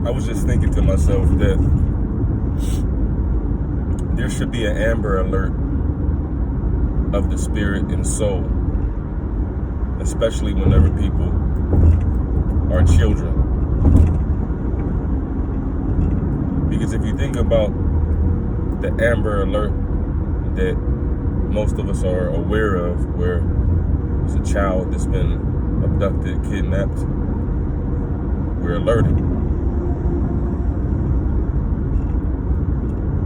I was just thinking to myself that there should be an Amber Alert of the spirit and soul, especially whenever people are children. Because if you think about the Amber Alert that most of us are aware of, where it's a child that's been abducted, kidnapped, we're alerted.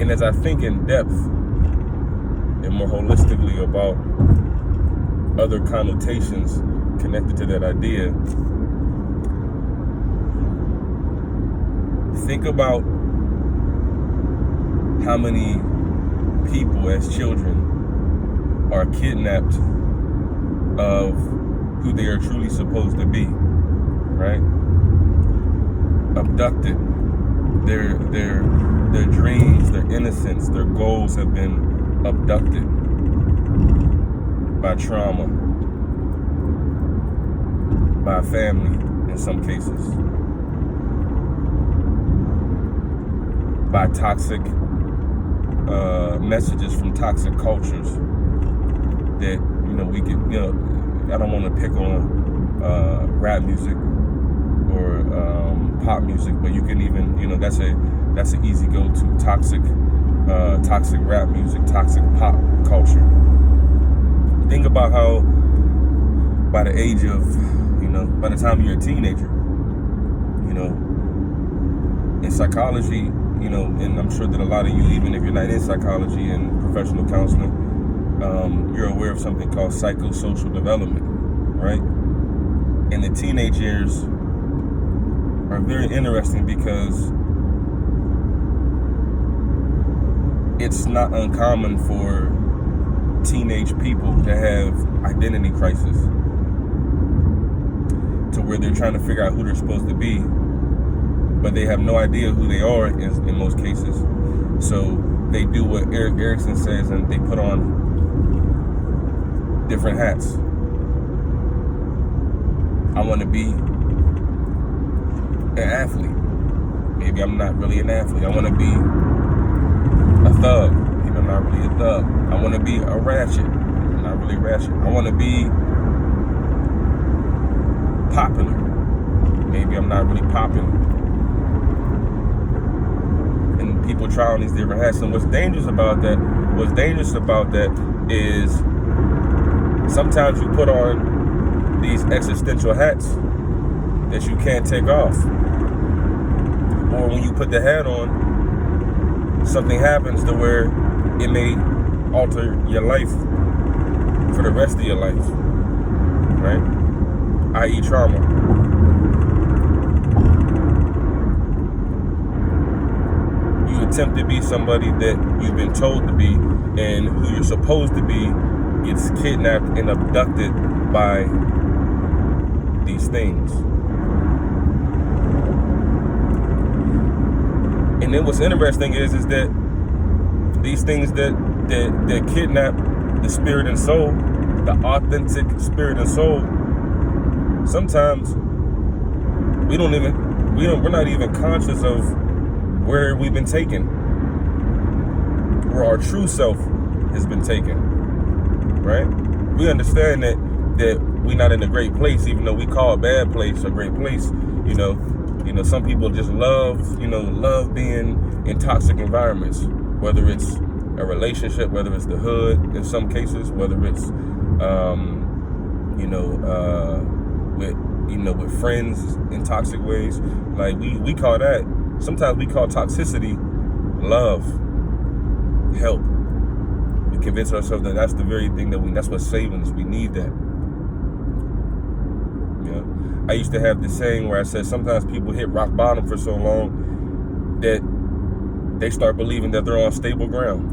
And as I think in depth and more holistically about other connotations connected to that idea, think about how many people as children are kidnapped of who they are truly supposed to be, right? Abducted. Their dreams, their innocence, their goals have been abducted by trauma, by family in some cases, by toxic messages from toxic cultures that, we could, I don't want to pick on rap music or pop music, but you can even, that's an easy go-to. Toxic rap music, toxic pop culture. Think about how by the age of, by the time you're a teenager, in psychology, and I'm sure that a lot of you, even if you're not in psychology and professional counseling, you're aware of something called psychosocial development, right? And the teenage years are very interesting because it's not uncommon for teenage people to have identity crisis, to where they're trying to figure out who they're supposed to be, but they have no idea who they are in most cases. So they do what Eric Erickson says, and they put on different hats. I want to be an athlete. Maybe I'm not really an athlete. I want to be a thug. Maybe I'm not really a thug. I want to be a ratchet. I'm not really ratchet. I want to be popular. Maybe I'm not really popular. And people try on these different hats. And what's dangerous about that is sometimes you put on these existential hats that you can't take off. Or when you put the hat on, something happens to where it may alter your life for the rest of your life, right? I.e. trauma. You attempt to be somebody that you've been told to be, and who you're supposed to be gets kidnapped and abducted by these things. And then what's interesting is that these things that kidnap the spirit and soul, the authentic spirit and soul, sometimes we're not even conscious of where we've been taken, where our true self has been taken, right? We understand that we're not in a great place, even though we call a bad place a great place. Some people just love being in toxic environments, whether it's a relationship, whether it's the hood in some cases, whether it's with friends in toxic ways. Like we call that, sometimes we call toxicity love, help. We convince ourselves that that's the very thing that's what's saving us. We need that. I used to have this saying where I said sometimes people hit rock bottom for so long that they start believing that they're on stable ground.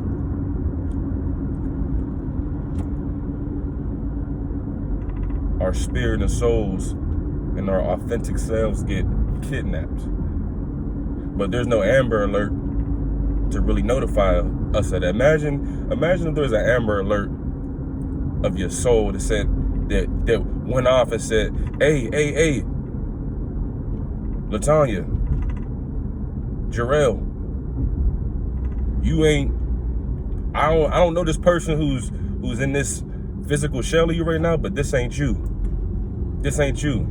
Our spirit and souls and our authentic selves get kidnapped. But there's no Amber Alert to really notify us of that. Imagine if there's an Amber Alert of your soul that said that went off and said, hey, Latanya, Jarrell, you ain't, I don't know this person who's in this physical shell of you right now, but this ain't you. This ain't you.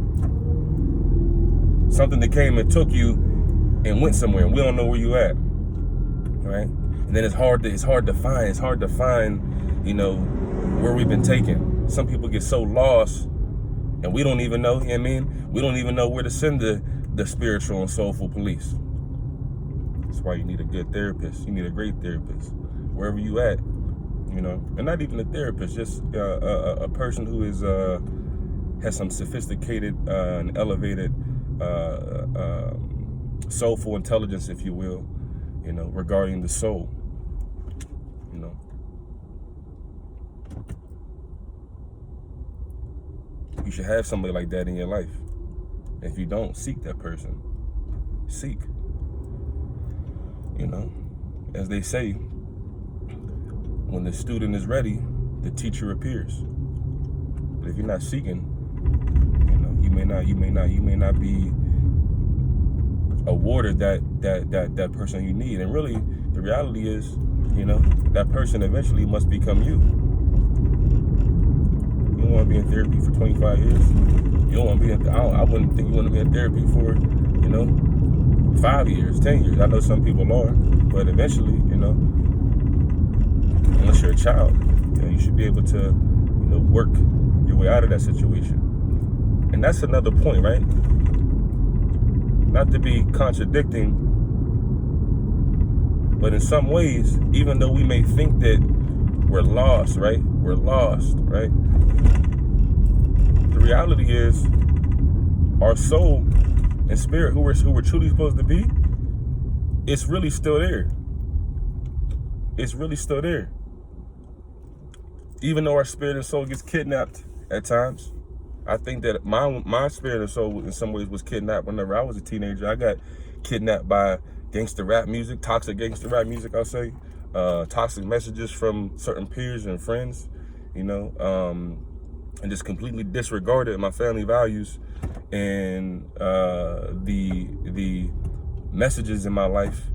Something that came and took you and went somewhere, and we don't know where you at, right? And then it's hard to find, you know, where we've been taken. Some people get so lost, and we don't even know, you know what I mean? We don't even know where to send the spiritual and soulful police. That's why you need a good therapist. You need a great therapist, wherever you at, you know. And not even a therapist, just a person who is has some sophisticated and elevated soulful intelligence, if you will, you know, regarding the soul, you know. You should have somebody like that in your life. If you don't, seek that person. Seek. You know, as they say, when the student is ready, the teacher appears. But if you're not seeking, you know, you may not be awarded that person you need. And really, the reality is, you know, that person eventually must become you. You don't want to be in therapy for 25 years. You don't want to be I wouldn't think you want to be in therapy for, you know, 5 years, 10 years. I know some people are, but eventually, you know, unless you're a child, you know, you should be able to, you know, work your way out of that situation. And that's another point, right? Not to be contradicting, but in some ways, even though we may think that we're lost, right? We're lost, right? The reality is, our soul and spirit, who we're truly supposed to be, it's really still there. It's really still there. Even though our spirit and soul gets kidnapped at times, I think that my spirit and soul in some ways was kidnapped whenever I was a teenager. I got kidnapped by gangster rap music, toxic gangster rap music, I'll say. Toxic messages from certain peers and friends, you know, and just completely disregarded my family values and the messages in my life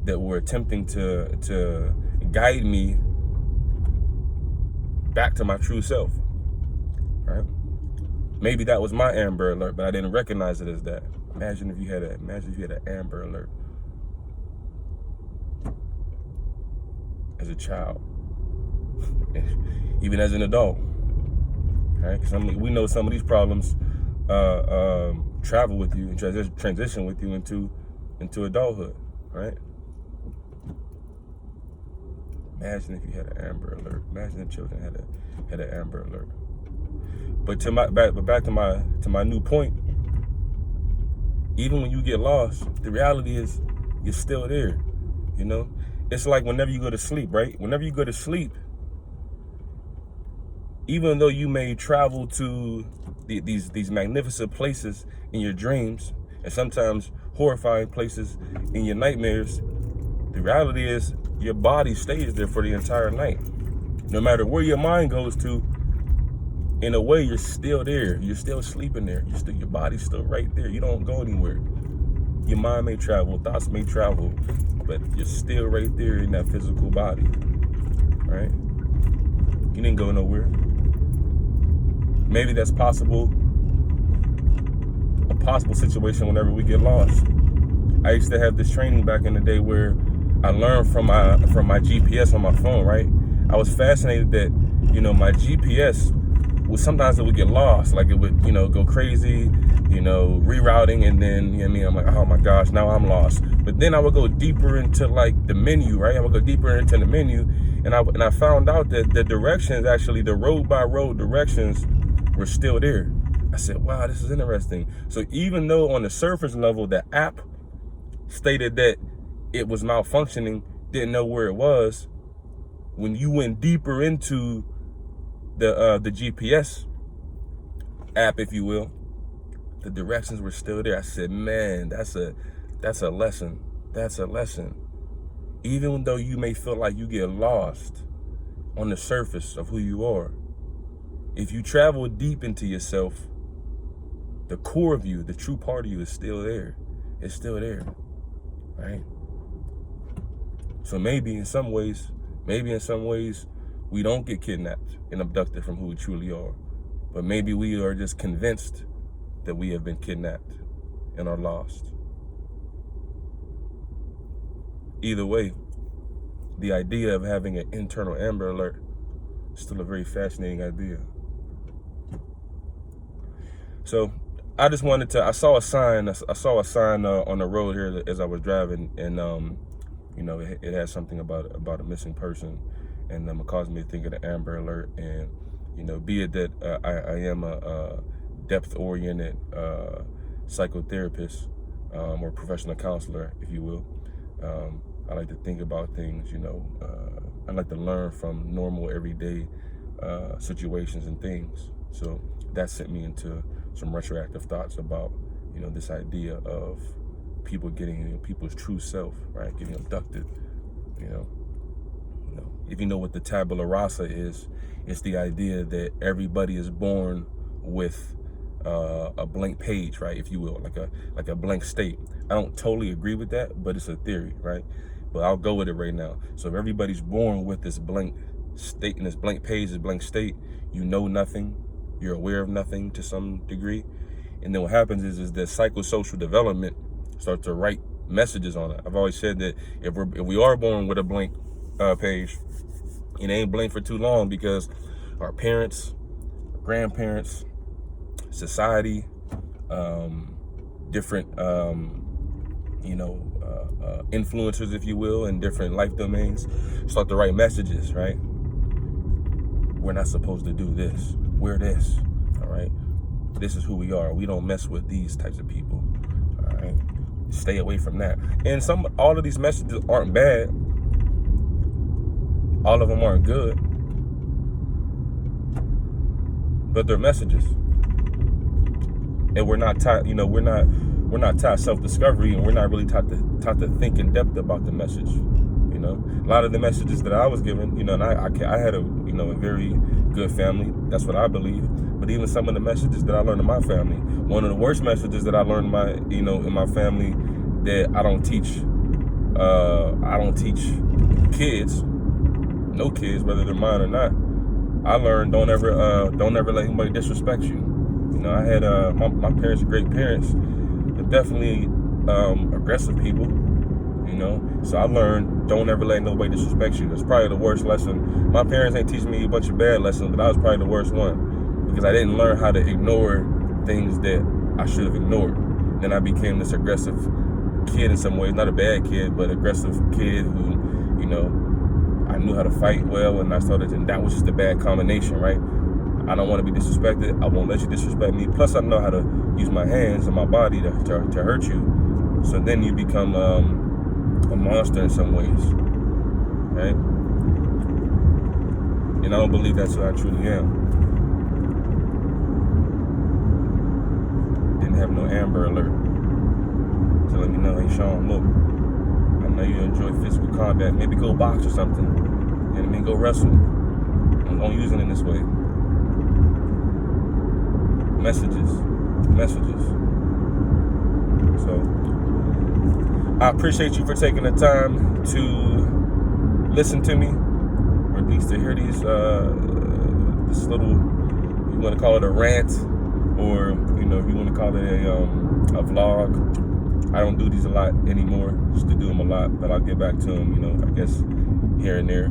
that were attempting to guide me back to my true self, right? Maybe that was my Amber Alert, but I didn't recognize it as that. Imagine if you had an Amber Alert as a child, even as an adult, right? We know some of these problems travel with you and transition with you into adulthood, right? Imagine if you had an Amber Alert. Imagine if children had an Amber Alert. But back to my new point. Even when you get lost, the reality is you're still there. You know, it's like whenever you go to sleep, right? Whenever you go to sleep, even though you may travel to these magnificent places in your dreams, and sometimes horrifying places in your nightmares, the reality is your body stays there for the entire night. No matter where your mind goes to, in a way, you're still there. You're still sleeping there. Your body's still right there. You don't go anywhere. Your mind may travel, thoughts may travel, but you're still right there in that physical body, right? You didn't go nowhere. Maybe that's a possible situation whenever we get lost. I used to have this training back in the day where I learned from my GPS on my phone, right? I was fascinated that, you know, my GPS sometimes it would get lost, like it would, you know, go crazy, you know, rerouting, and then, you know what I mean, I'm like, oh my gosh, now I'm lost. But then I would go deeper into like the menu, right? I would go deeper into the menu, and I found out that the directions, actually the road by road directions, were still there. I said, wow, this is interesting. So even though on the surface level the app stated that it was malfunctioning, didn't know where it was, when you went deeper into the GPS app, if you will, the directions were still there. I said, man, that's a lesson. That's a lesson. Even though you may feel like you get lost on the surface of who you are, if you travel deep into yourself, the core of you, the true part of you, is still there. It's still there, right? So maybe in some ways, we don't get kidnapped and abducted from who we truly are. But maybe we are just convinced that we have been kidnapped and are lost. Either way, the idea of having an internal Amber Alert is still a very fascinating idea. So I just wanted to, I saw a sign on the road here as I was driving, and it had something about a missing person, and it caused me to think of the Amber Alert. And be it that I am a depth-oriented psychotherapist or professional counselor, if you will. I like to think about things, I like to learn from normal, everyday situations and things. So that sent me into some retroactive thoughts about, this idea of people getting people's true self, right? Getting abducted, If you know what the tabula rasa is, it's the idea that everybody is born with a blank page, right? If you will, like a blank state. I don't totally agree with that, but it's a theory, right? But I'll go with it right now. So if everybody's born with this blank state, and this blank page, this blank state, you know nothing, you're aware of nothing to some degree. And then what happens is that psychosocial development starts to write messages on it. I've always said that if we are born with a blank page, it ain't blank for too long, because our parents, grandparents, society, different, influencers, if you will, in different life domains, start to write messages, right? We're not supposed to do this. We're this, all right? This is who we are. We don't mess with these types of people, all right? Stay away from that. And all of these messages aren't bad. All of them aren't good, but they're messages. And we're not taught, we're not taught self-discovery, and we're not really taught to think in depth about the message. A lot of the messages that I was given, and I had a very good family. That's what I believe. But even some of the messages that I learned in my family, one of the worst messages that I learned in my family, that I don't teach kids, no kids, whether they're mine or not. I learned don't ever let anybody disrespect you. I had my parents are great parents, but definitely aggressive people. So I learned don't ever let nobody disrespect you. That's probably the worst lesson. My parents ain't teaching me a bunch of bad lessons, but that was probably the worst one, because I didn't learn how to ignore things that I should have ignored. Then I became this aggressive kid in some ways, not a bad kid, but aggressive kid who, I knew how to fight well, and that was just a bad combination, right? I don't want to be disrespected. I won't let you disrespect me. Plus, I know how to use my hands and my body to hurt you. So then you become a monster in some ways, right? And I don't believe that's who I truly am. Didn't have no Amber Alert telling me, no, hey Sean, look, I know you enjoy physical combat. Maybe go box or something. Go wrestle. Don't use it in this way. Messages. So I appreciate you for taking the time to listen to me, or at least to hear these this little, you want to call it a rant, or if you want to call it a vlog. I don't do these a lot anymore. Used to do them a lot, but I'll get back to them, I guess here and there.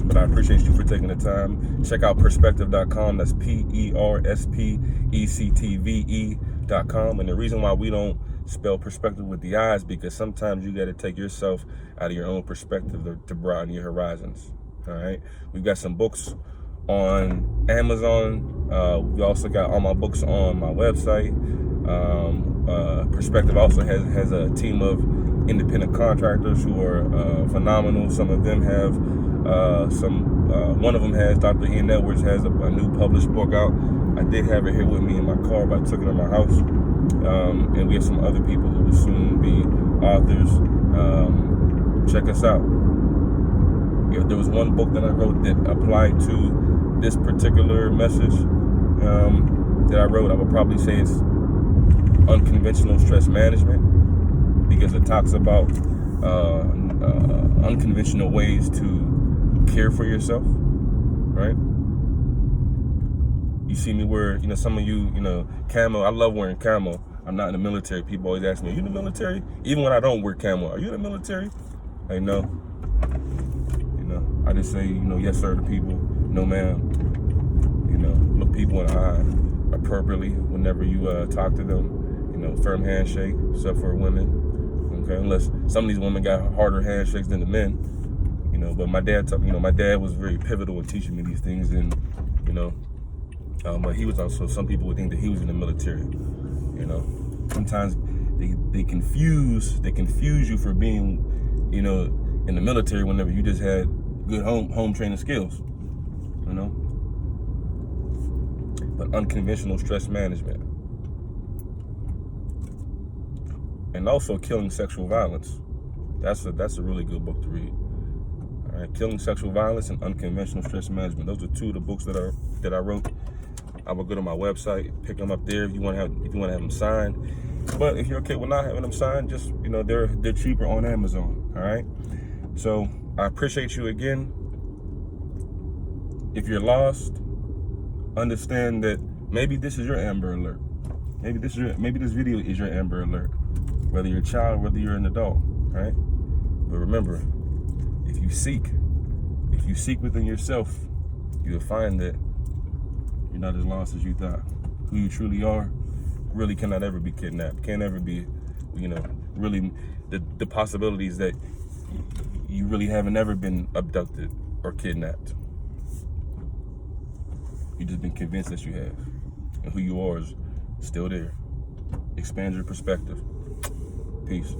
But I appreciate you for taking the time. Check out perspective.com. That's perspectve.com. And the reason why we don't spell perspective with the I's, because sometimes you got to take yourself out of your own perspective to broaden your horizons. All right. We've got some books on Amazon. We also got all my books on my website. Perspective also has a team of independent contractors who are phenomenal. Some of them have one of them has, Dr. Ian Edwards has a new published book out. I did have it here with me in my car, but I took it to my house. And we have some other people who will soon be authors. Check us out. If there was one book that I wrote that applied to this particular message that I wrote, I would probably say it's Unconventional Stress Management, because it talks about unconventional ways to care for yourself, right? You see me wear, some of you, camo. I love wearing camo. I'm not in the military. People always ask me, are you in the military? Even when I don't wear camo, are you in the military? I know. I just say, yes, sir to people. No, ma'am. Look people in the eye appropriately whenever you talk to them. Firm handshake, except for women. Okay, unless some of these women got harder handshakes than the men. But my dad taught me, my dad was very pivotal in teaching me these things, and but he was also, some people would think that he was in the military. Sometimes they confuse you for being, in the military whenever you just had good home training skills, But unconventional stress management. And also Killing Sexual Violence. That's a really good book to read. All right, Killing Sexual Violence and Unconventional Stress Management. Those are two of the books that I wrote. I will go to my website, pick them up there if you want to have them signed. But if you're okay with not having them signed, just they're cheaper on Amazon. All right. So I appreciate you again. If you're lost, understand that maybe this is your Amber Alert. Maybe this video is your Amber Alert. Whether you're a child, whether you're an adult, right? But remember, if you seek within yourself, you'll find that you're not as lost as you thought. Who you truly are really cannot ever be kidnapped. Can't ever be, really the possibilities that you really haven't ever been abducted or kidnapped. You've just been convinced that you have. And who you are is still there. Expand your perspective. Peace.